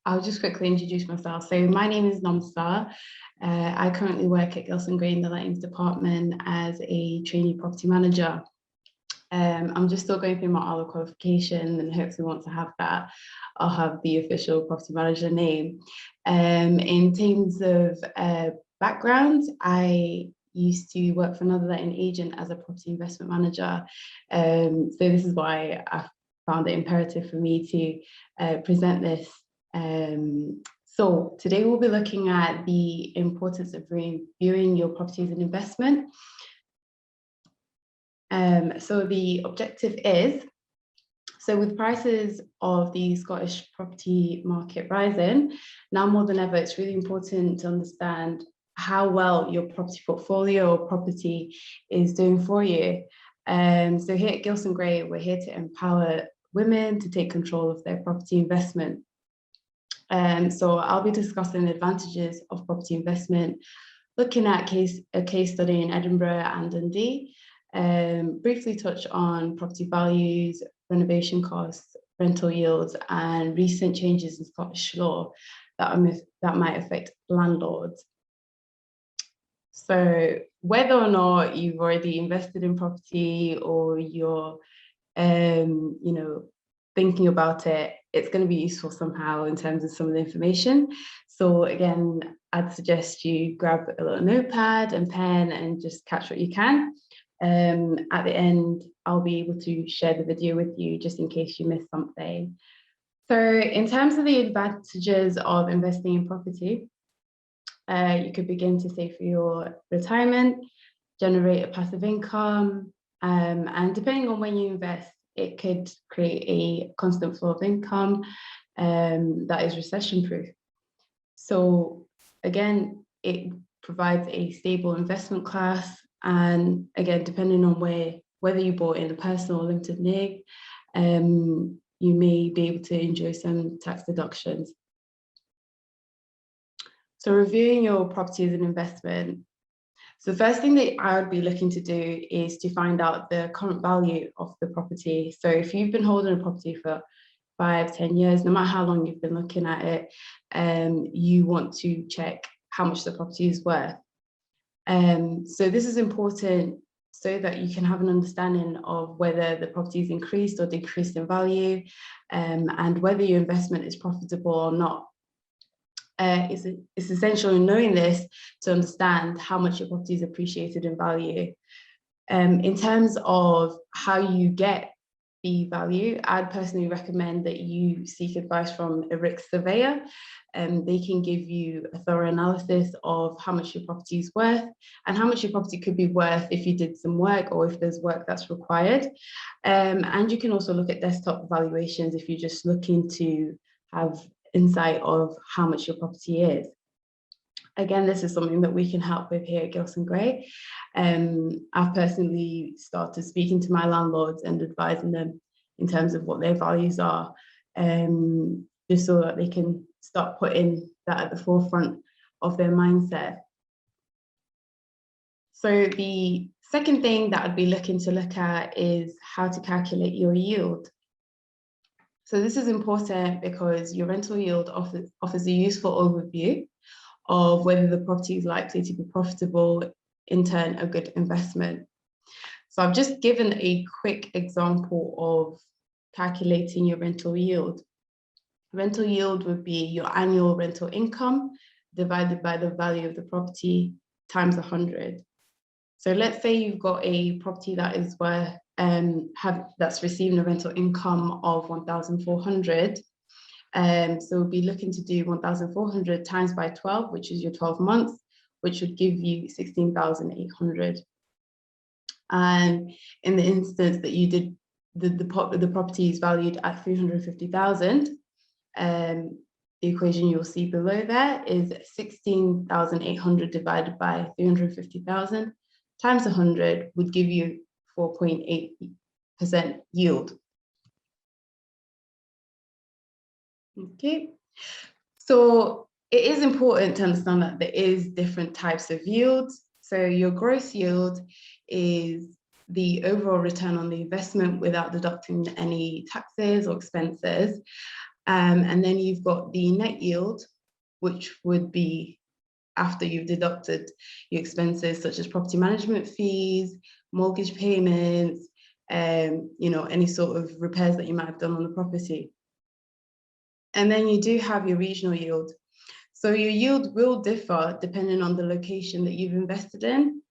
I'll just quickly introduce myself. So my name is Namsa. I currently work at Gilson Gray in the Lettings department as a trainee property manager. I'm just still going through my ALA qualification, and hopefully once I have that, I'll have the official property manager name. In terms of background, I used to work for another letting agent as a property investment manager. So this is why I found it imperative for me to present this. So today we'll be looking at the importance of reviewing your property as an investment. So the objective is, so with prices of the Scottish property market rising, now more than ever, it's really important to understand how well your property portfolio or property is doing for you. So here at Gilson Gray, we're here to empower women to take control of their property investment. So I'll be discussing the advantages of property investment, looking at a case study in Edinburgh and Dundee, briefly touch on property values, renovation costs, rental yields, and recent changes in Scottish law that might affect landlords. So whether or not you've already invested in property or you're thinking about it, it's going to be useful somehow in terms of some of the information. So again, I'd suggest you grab a little notepad and pen and just catch what you can. At the end, I'll be able to share the video with you just in case you missed something. So in terms of the advantages of investing in property, you could begin to save for your retirement, generate a passive income, and depending on when you invest, it could create a constant flow of income that is recession-proof. So again, it provides a stable investment class. And again, depending on whether you bought in a personal or limited name, you may be able to enjoy some tax deductions. So reviewing your property as an investment. So the first thing that I would be looking to do is to find out the current value of the property. So if you've been holding a property for 5, 10 years, no matter how long you've been looking at it, you want to check how much the property is worth. So this is important so that you can have an understanding of whether the property is increased or decreased in value, and whether your investment is profitable or not. It's essential in knowing this to understand how much your property is appreciated in value. In terms of how you get the value, I'd personally recommend that you seek advice from a RICS surveyor. They can give you a thorough analysis of how much your property is worth and how much your property could be worth if you did some work or if there's work that's required. And you can also look at desktop valuations if you're just looking to have insight of how much your property is. Again, this is something that we can help with here at Gilson Gray. I've personally started speaking to my landlords and advising them in terms of what their values are, just so that they can start putting that at the forefront of their mindset. So the second thing that I'd be looking to look at is how to calculate your yield. So this is important because your rental yield offers a useful overview of whether the property is likely to be profitable, in turn a good investment. So I've just given a quick example of calculating your rental yield. Rental yield would be your annual rental income divided by the value of the property times 100. So let's say you've got a property that is worth that's receiving a rental income of 1,400. So we'll be looking to do 1,400 times by 12, which is your 12 months, which would give you 16,800. And in the instance that you did, the property is valued at 350,000. The equation you'll see below there is 16,800 divided by 350,000 times 100 would give you 4.8% yield. Okay, so it is important to understand that there is different types of yields. So your gross yield is the overall return on the investment without deducting any taxes or expenses. And then you've got the net yield, which would be after you've deducted your expenses such as property management fees, mortgage payments, any sort of repairs that you might have done on the property. And then you do have your regional yield. So your yield will differ depending on the location that you've invested in.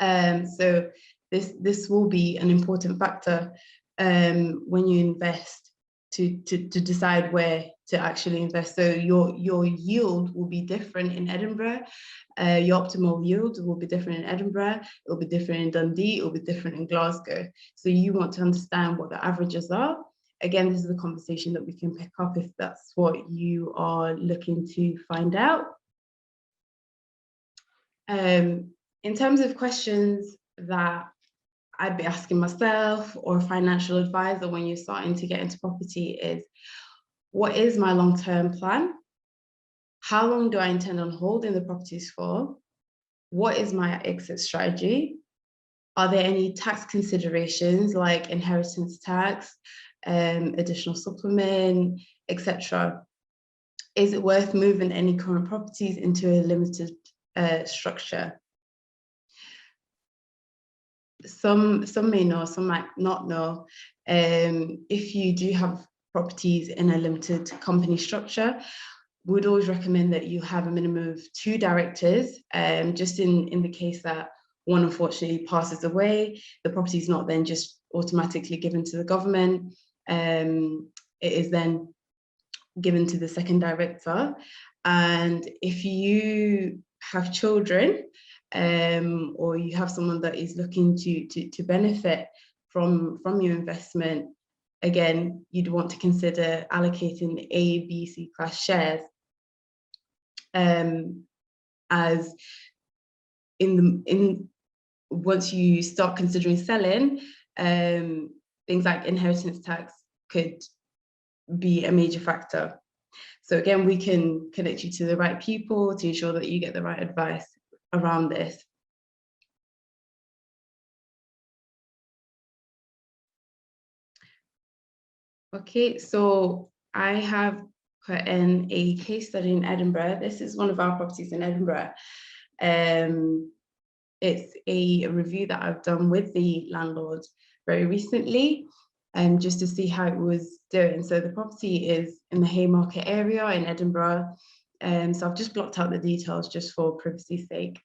So this will be an important factor when you invest to decide where to actually invest. So your yield will be different in Edinburgh. Your optimal yield will be different in Edinburgh. It will be different in Dundee. It will be different in Glasgow. So you want to understand what the averages are. Again, this is a conversation that we can pick up if that's what you are looking to find out. In terms of questions that I'd be asking myself or a financial advisor when you're starting to get into property is, what is my long-term plan? How long do I intend on holding the properties for? What is my exit strategy? Are there any tax considerations like inheritance tax, additional supplement, etc.? Is it worth moving any current properties into a limited structure? Some may know, some might not know. If you do have properties in a limited company structure, we would always recommend that you have a minimum of 2 directors, just in the case that one unfortunately passes away, the property is not then just automatically given to the government. It is then given to the second director. And if you have children, or you have someone that is looking to benefit from your investment, again, you'd want to consider allocating A, B, C class shares, as once you start considering selling, things like inheritance tax could be a major factor. So again, we can connect you to the right people to ensure that you get the right advice around this. Okay, so I have put in a case study in Edinburgh. This is one of our properties in Edinburgh. It's a review that I've done with the landlord very recently, just to see how it was doing. So the property is in the Haymarket area in Edinburgh. So I've just blocked out the details just for privacy's sake.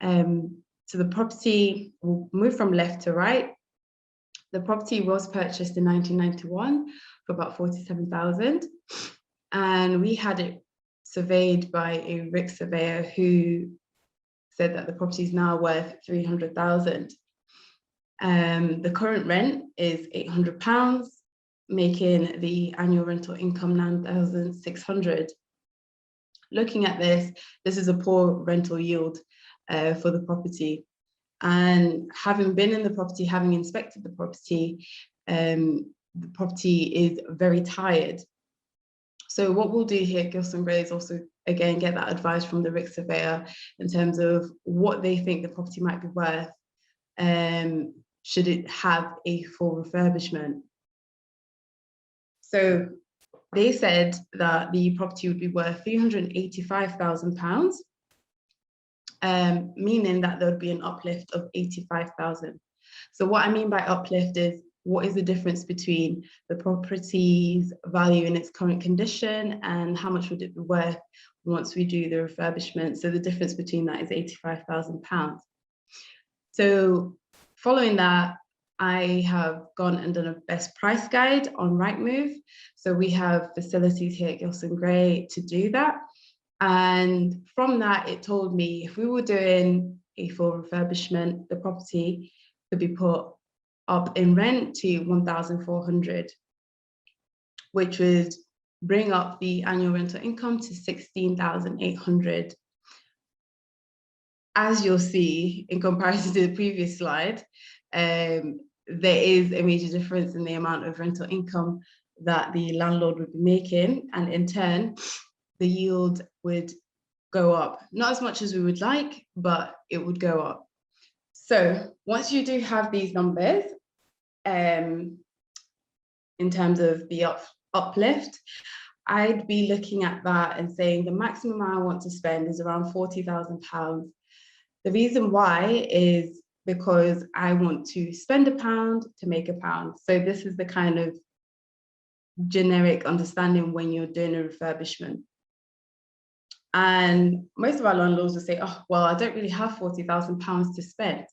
So the property will move from left to right. The property was purchased in 1991 for about 47,000. And we had it surveyed by a RIC surveyor who said that the property is now worth 300,000. The current rent is £800, making the annual rental income 9,600. Looking at this is a poor rental yield for the property. And having been in the property, having inspected the property is very tired. So what we'll do here at Gilson Gray is also, again, get that advice from the RIC surveyor in terms of what they think the property might be worth, should it have a full refurbishment. So they said that the property would be worth £385,000, meaning that there would be an uplift of 85,000. So what I mean by uplift is, what is the difference between the property's value in its current condition and how much would it be worth once we do the refurbishment? So the difference between that is £85,000. So following that, I have gone and done a best price guide on Rightmove. So we have facilities here at Gilson Gray to do that. And from that, it told me if we were doing a full refurbishment, the property could be put up in rent to 1,400, which would bring up the annual rental income to 16,800. As you'll see, in comparison to the previous slide, there is a major difference in the amount of rental income that the landlord would be making, and in turn, the yield would go up. Not as much as we would like, but it would go up. So once you do have these numbers, in terms of the uplift, I'd be looking at that and saying the maximum I want to spend is around £40,000. The reason why is because I want to spend £1 to make £1. So this is the kind of generic understanding when you're doing a refurbishment. And most of our landlords will say, oh, well, I don't really have £40,000 to spend.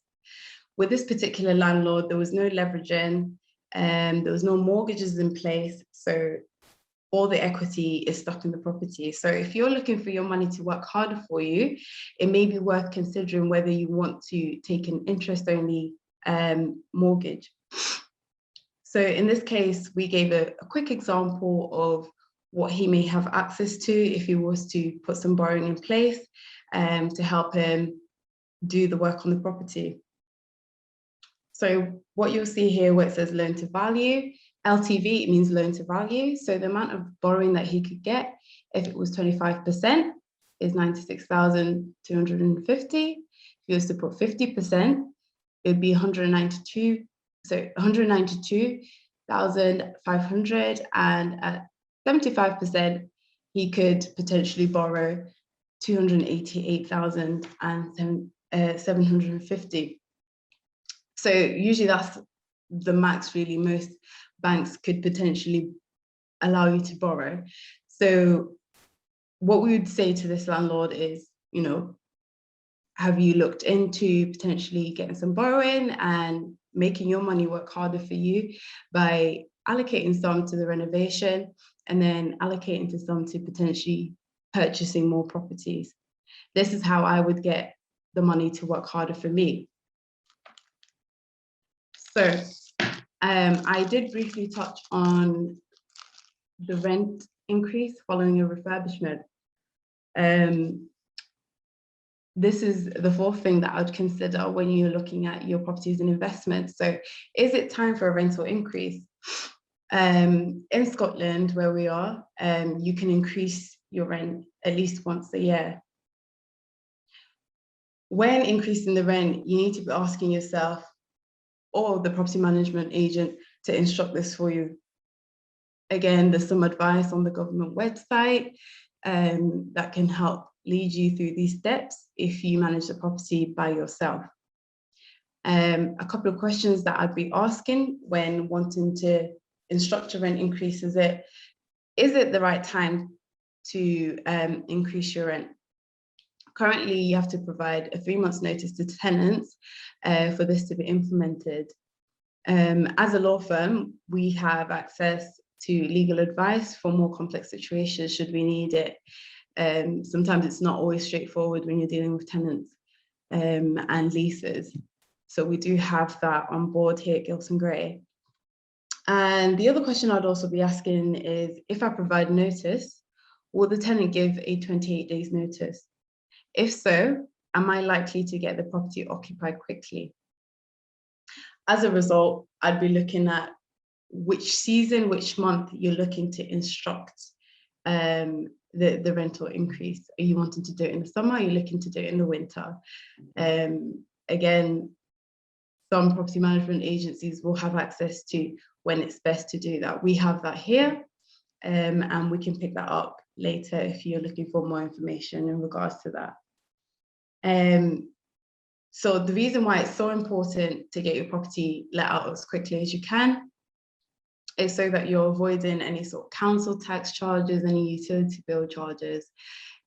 With this particular landlord, there was no leveraging, there was no mortgages in place. So all the equity is stuck in the property. So if you're looking for your money to work harder for you, it may be worth considering whether you want to take an interest-only mortgage. So in this case, we gave a quick example of what he may have access to if he was to put some borrowing in place to help him do the work on the property. So what you'll see here where it says loan to value, LTV, it means loan to value. So the amount of borrowing that he could get, if it was 25%, is 96,250. If he was to put 50%, it would be 192,500, and at 75%, he could potentially borrow 288,750. So usually that's the max, really. Most banks could potentially allow you to borrow. So what we would say to this landlord is, you know, have you looked into potentially getting some borrowing and making your money work harder for you by allocating some to the renovation and then allocating to some to potentially purchasing more properties? This is how I would get the money to work harder for me. So I did briefly touch on the rent increase following a refurbishment. This is the fourth thing that I'd consider when you're looking at your properties and investments. So is it time for a rental increase? In Scotland, where we are, you can increase your rent at least once a year. When increasing the rent, you need to be asking yourself, or the property management agent, to instruct this for you. Again, there's some advice on the government website that can help lead you through these steps if you manage the property by yourself. A couple of questions that I'd be asking when wanting to instruct a rent increase is it the right time to increase your rent? Currently, you have to provide a 3 months notice to tenants for this to be implemented. As a law firm, we have access to legal advice for more complex situations should we need it. Sometimes it's not always straightforward when you're dealing with tenants and leases. So we do have that on board here at Gilson Gray. And the other question I'd also be asking is, if I provide notice, will the tenant give a 28 days notice? If so, am I likely to get the property occupied quickly? As a result, I'd be looking at which season, which month you're looking to instruct the rental increase. Are you wanting to do it in the summer? Are you looking to do it in the winter? Again, some property management agencies will have access to when it's best to do that. We have that here, and we can pick that up later if you're looking for more information in regards to that. So the reason why it's so important to get your property let out as quickly as you can is so that you're avoiding any sort of council tax charges, any utility bill charges.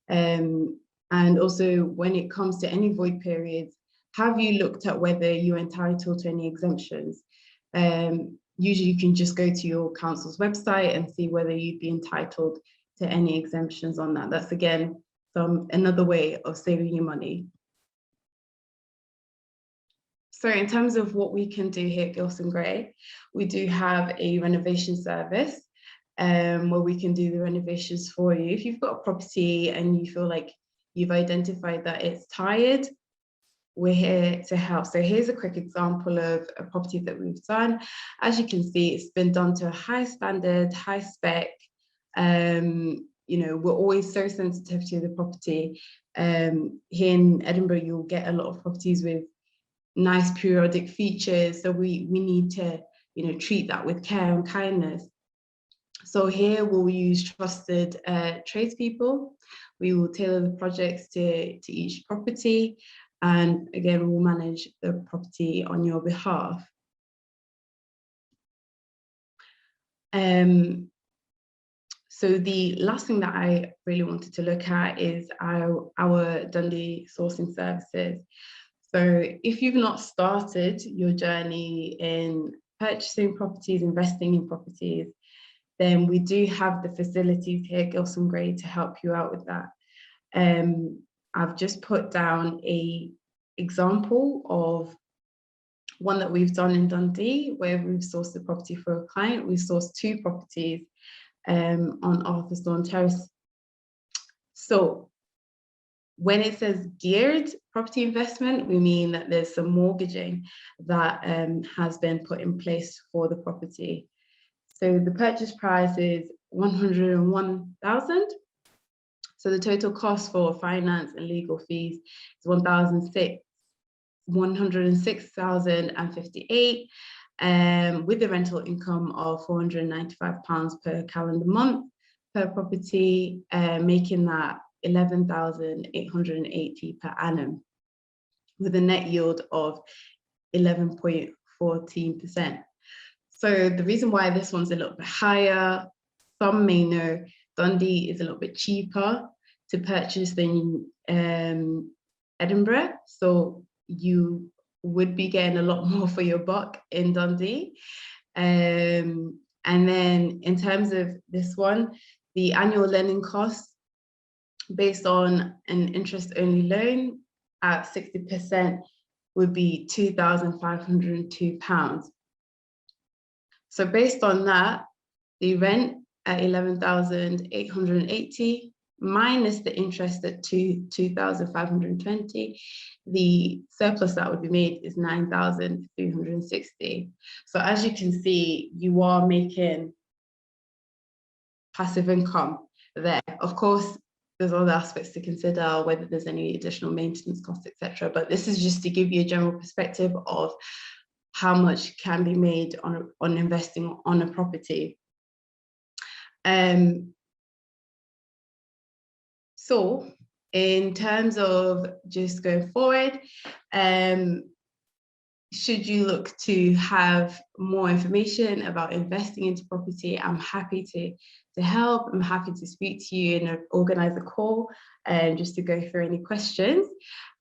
And also when it comes to any void periods, have you looked at whether you're entitled to any exemptions? Usually you can just go to your council's website and see whether you'd be entitled to any exemptions on that. That's again, another way of saving you money. So in terms of what we can do here at Gilson Gray, we do have a renovation service where we can do the renovations for you. If you've got a property and you feel like you've identified that it's tired, we're here to help. So here's a quick example of a property that we've done. As you can see, it's been done to a high standard, high spec. You know, we're always so sensitive to the property. Here in Edinburgh, you'll get a lot of properties with nice periodic features. So we need to, you know, treat that with care and kindness. So here we'll use trusted tradespeople. We will tailor the projects to each property, and again, we'll manage the property on your behalf. So the last thing that I really wanted to look at is our Dundee sourcing services. So if you've not started your journey in purchasing properties, investing in properties, then we do have the facilities here, Gilson Gray, to help you out with that. I've just put down an example of one that we've done in Dundee, where we've sourced the property for a client. We've sourced 2 properties on Arthurstone Terrace. So when it says geared property investment, we mean that there's some mortgaging that has been put in place for the property. So the purchase price is 101,000. So the total cost for finance and legal fees is 106,058, with the rental income of £495 per calendar month per property, making that 11,880 per annum, with a net yield of 11.14%. So the reason why this one's a little bit higher, some may know Dundee is a little bit cheaper to purchase than Edinburgh. So you would be getting a lot more for your buck in Dundee. And then in terms of this one, the annual lending costs based on an interest-only loan at 60% would be £2,502. So based on that, the rent at 11,880 minus the interest at 2,520, the surplus that would be made is 9,360. So as you can see, you are making passive income there. Of course, there's other aspects to consider, whether there's any additional maintenance costs, etc. But this is just to give you a general perspective of how much can be made on investing on a property. So in terms of just going forward, should you look to have more information about investing into property, I'm happy to help. I'm happy to speak to you and organize a call just to go through any questions.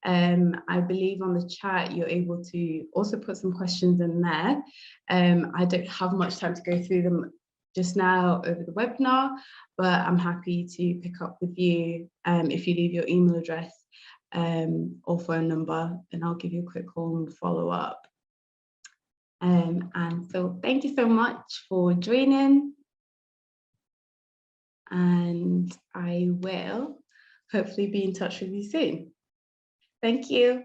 I believe on the chat you're able to also put some questions in there. I don't have much time to go through them just now over the webinar, but I'm happy to pick up with you if you leave your email address or phone number, and I'll give you a quick call and follow up. And so thank you so much for joining, and I will hopefully be in touch with you soon. Thank you.